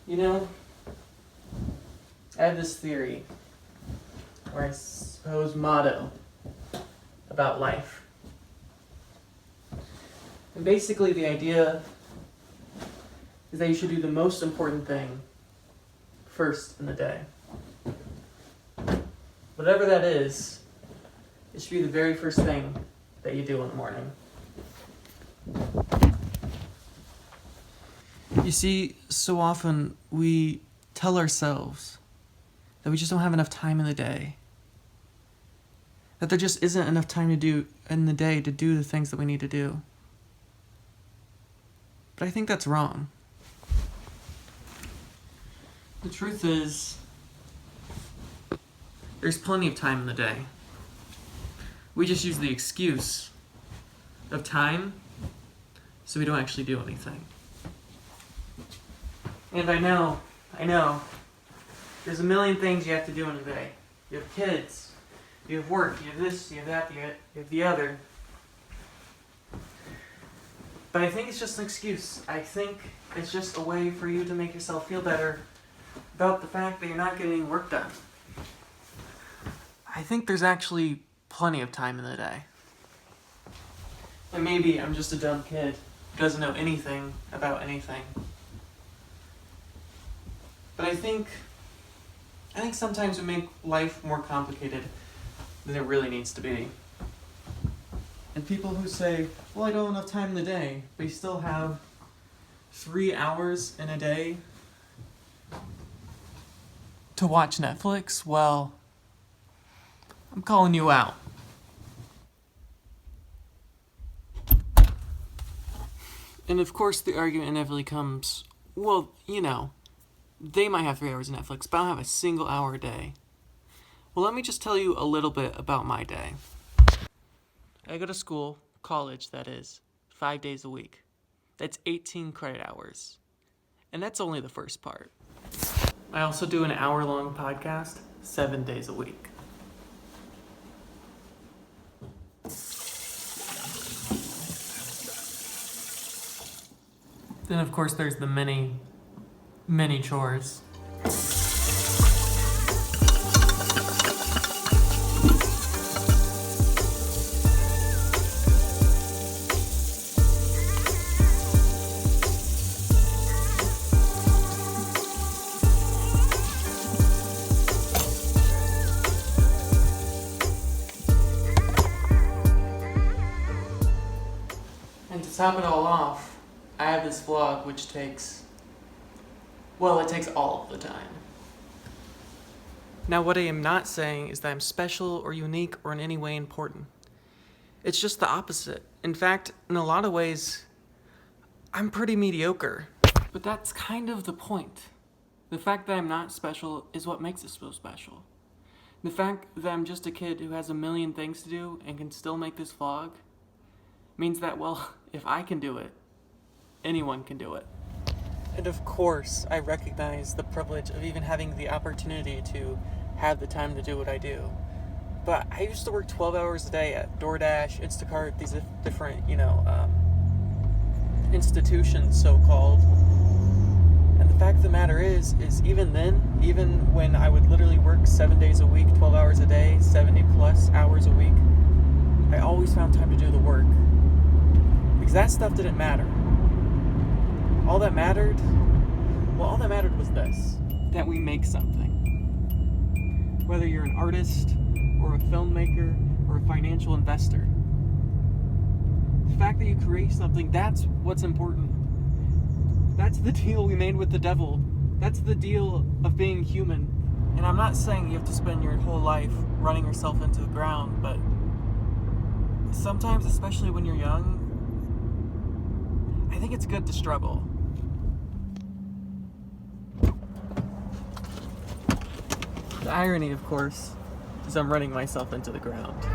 You know, I have this theory, or I suppose motto, about life. And basically the idea is that you should do the most important thing first in the day. Whatever that is, it should be the very first thing that you do in the morning. You see, so often we tell ourselves that we just don't have enough time in the day. That there just isn't enough time to do in the day to do the things that we need to do. But I think that's wrong. The truth is, there's plenty of time in the day. We just use the excuse of time so we don't actually do anything. And I know, there's a million things you have to do in a day. You have kids, you have work, you have this, you have that, you have the other. But I think it's just an excuse. I think it's just a way for you to make yourself feel better about the fact that you're not getting any work done. I think there's actually plenty of time in the day. And maybe I'm just a dumb kid who doesn't know anything about anything. But I think sometimes we make life more complicated than it really needs to be. And people who say, well, I don't have enough time in the day, but you still have 3 hours in a day to watch Netflix, well, I'm calling you out. And of course the argument inevitably comes, well, they might have 3 hours of Netflix, but I don't have a single hour a day. Well, let me just tell you a little bit about my day. I go to school, college that is, 5 days a week. That's 18 credit hours. And that's only the first part. I also do an hour-long podcast 7 days a week. Then of course there's the many chores. And to top it all off, I have this vlog which takes all of the time. Now, what I am not saying is that I'm special or unique or in any way important. It's just the opposite. In fact, in a lot of ways, I'm pretty mediocre. But that's kind of the point. The fact that I'm not special is what makes it so special. The fact that I'm just a kid who has a million things to do and can still make this vlog means that, well, if I can do it, anyone can do it. And of course, I recognize the privilege of even having the opportunity to have the time to do what I do. But I used to work 12 hours a day at DoorDash, Instacart, these different, institutions, so-called. And the fact of the matter is even then, even when I would literally work 7 days a week, 12 hours a day, 70 plus hours a week, I always found time to do the work. Because that stuff didn't matter. All that mattered was this, that we make something. Whether you're an artist, or a filmmaker, or a financial investor. The fact that you create something, that's what's important. That's the deal we made with the devil. That's the deal of being human. And I'm not saying you have to spend your whole life running yourself into the ground, but sometimes, especially when you're young, I think it's good to struggle. The irony, of course, is I'm running myself into the ground.